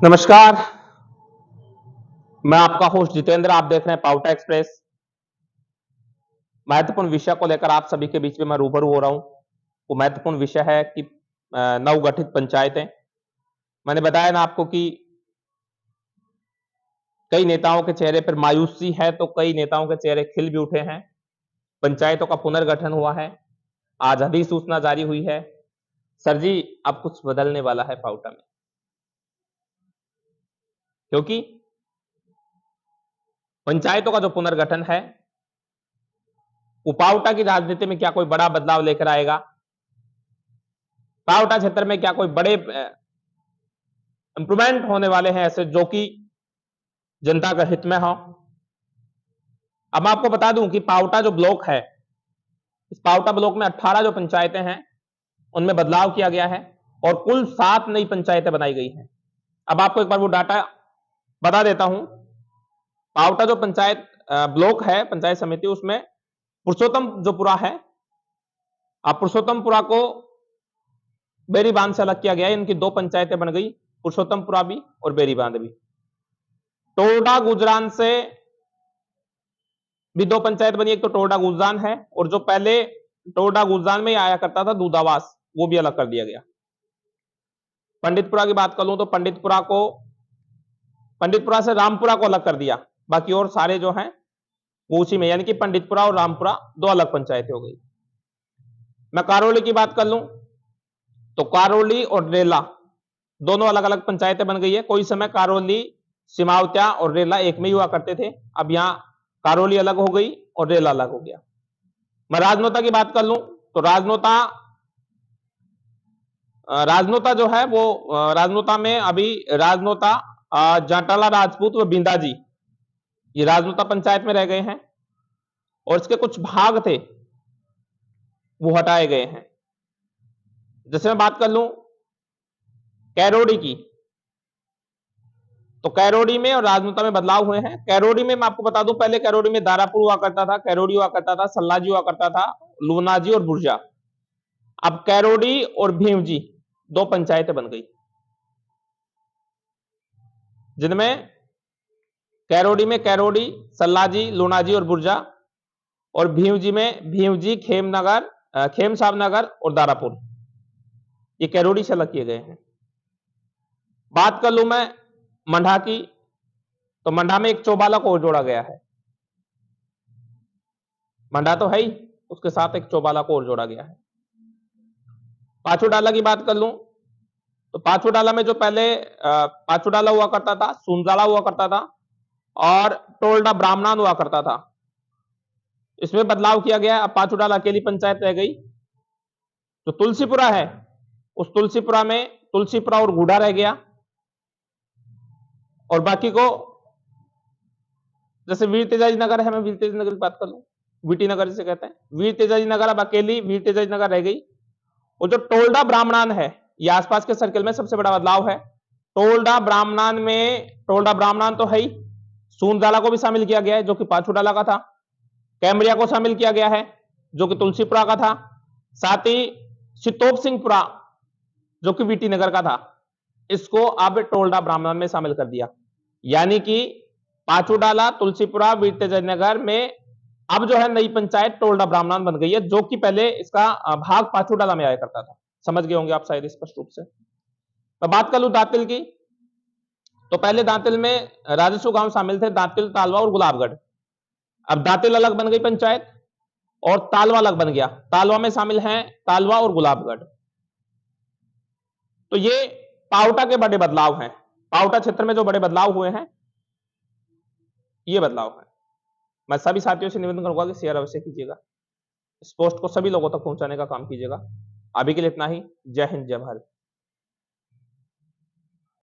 नमस्कार। मैं आपका होस्ट जितेंद्र। आप देख रहे हैं पाउटा एक्सप्रेस। महत्वपूर्ण विषय को लेकर आप सभी के बीच में मैं रूबरू हो रहा हूं। वो महत्वपूर्ण विषय है कि नवगठित पंचायतें। मैंने बताया ना आपको कि कई नेताओं के चेहरे पर मायूसी है तो कई नेताओं के चेहरे खिल भी उठे हैं। पंचायतों का पुनर्गठन हुआ है। आज अधिसूचना जारी हुई है। सर जी, अब कुछ बदलने वाला है पाउटा में, क्योंकि पंचायतों का जो पुनर्गठन है वो पाउटा की राजनीति में क्या कोई बड़ा बदलाव लेकर आएगा? पाउटा क्षेत्र में क्या कोई बड़े इंप्रूवमेंट होने वाले हैं ऐसे जो कि जनता का हित में हो? अब मैं आपको बता दूं कि पाउटा जो ब्लॉक है, इस पाउटा ब्लॉक में 18 जो पंचायतें हैं उनमें बदलाव किया गया है और कुल 7 नई पंचायतें बनाई गई हैं। अब आपको एक बार वो डाटा बता देता हूं। पाउटा जो पंचायत ब्लॉक है, पंचायत समिति, उसमें पुरुषोत्तम जो पुरा है, अब पुरुषोत्तमपुरा को बेरी बांध से अलग किया गया है। इनकी 2 पंचायतें बन गई, पुरुषोत्तमपुरा भी और बेरी बांध भी। टोरडा गुजरान से भी 2 पंचायत बनी, एक तो टोरडा गुजरान है और जो पहले टोरडा गुजरान में आया करता था दूधावास, वो भी अलग कर दिया गया। पंडितपुरा की बात कर लूं तो पंडितपुरा से रामपुरा को अलग कर दिया। बाकी और सारे जो हैं वो उसी में, यानी कि पंडितपुरा और रामपुरा 2 अलग पंचायतें हो गई। मैं कारोली की बात कर लूं तो कारोली और रेला दोनों अलग अलग पंचायतें बन गई है। कोई समय कारोली, सिमावत्या और रेला एक में ही हुआ करते थे। अब यहां कारोली अलग हो गई और रेला अलग हो गया। मैं राजनोता की बात कर लूं तो राजनोता जो है वो राजनोता में अभी राजनोता जाटाला राजपूत व बिंदाजी, ये राजनोता पंचायत में रह गए हैं और इसके कुछ भाग थे वो हटाए गए हैं। जैसे मैं बात कर लूं कैरोडी की, तो कैरोडी में और राजनोता में बदलाव हुए हैं। कैरोडी में मैं आपको बता दूं, पहले कैरोडी में दारापुर हुआ करता था, कैरोडी हुआ करता था, सल्लाजी हुआ करता था, लूनाजी और बुर्जा। अब कैरोडी और भीमजी 2 पंचायतें बन गई, जिनमें कैरोडी में कैरोडी, सल्लाजी, लूनाजी और बुर्जा, और भीमजी में भीमजी, खेमनगर, खेमसाब नगर और दारापुर, ये कैरोडी से अलग किए गए हैं। बात कर लूं मैं मंडा की, तो मंडा में एक चौबाला को और जोड़ा गया है। मंडा तो है ही, उसके साथ एक चौबाला को और जोड़ा गया है। पाछुडाला की बात कर लूं तो पाछुडाला में जो पहले पाछुडाला हुआ करता था, सुनजाला हुआ करता था और टोल्डा ब्राह्मणान हुआ करता था, इसमें बदलाव किया गया। अब पाछुडाला अकेली पंचायत रह गई। जो तुलसीपुरा है, उस तुलसीपुरा में तुलसीपुरा और गुढ़ा रह गया और बाकी को, जैसे वीर तेजाजी नगर है, मैं वीर तेजाजी नगर की बात कर लूं, वीटी नगर जिसे कहते हैं, वीर तेजाजी नगर अब अकेली वीर तेजाजी नगर रह गई। और जो टोल्डा ब्राह्मणान है, ये आसपास के सर्कल में सबसे बड़ा बदलाव है। टोल्डा ब्राह्मणान तो है ही, सूनजाला को भी शामिल किया गया है जो कि पाछुडाला का था। कैमरिया को शामिल किया गया है जो कि तुलसीपुरा का था। साथ ही सितोप सिंहपुरा जो कि वीटी नगर का था, इसको अब टोल्डा ब्राह्मणान में शामिल कर दिया। यानी कि पाछुडाला, तुलसीपुरा, वीर तेजाजी नगर में अब जो है नई पंचायत टोल्डा ब्राह्मणान बन गई है, जो कि पहले इसका भाग पाछुडाला में आया करता था। समझ गए होंगे आप शायद स्पष्ट रूप से। मैं बात कर लूं दातिल की, तो पहले दातिल में राजस्व गांव शामिल थे, दातिल, तालवा और गुलाबगढ़। अब दातिल अलग बन गई पंचायत और तालवा अलग बन गया। तालवा में शामिल हैं तालवा और गुलाबगढ़। तो ये पाउटा के बड़े बदलाव हैं। पाउटा क्षेत्र में जो बड़े बदलाव हुए हैं, ये बदलाव है। मैं सभी साथियों से निवेदन करूंगा कि शेयर अवश्य कीजिएगा, इस पोस्ट को सभी लोगों तक पहुंचाने का काम कीजिएगा। अभी के लिए इतना ही। जय हिंद, जय भारत।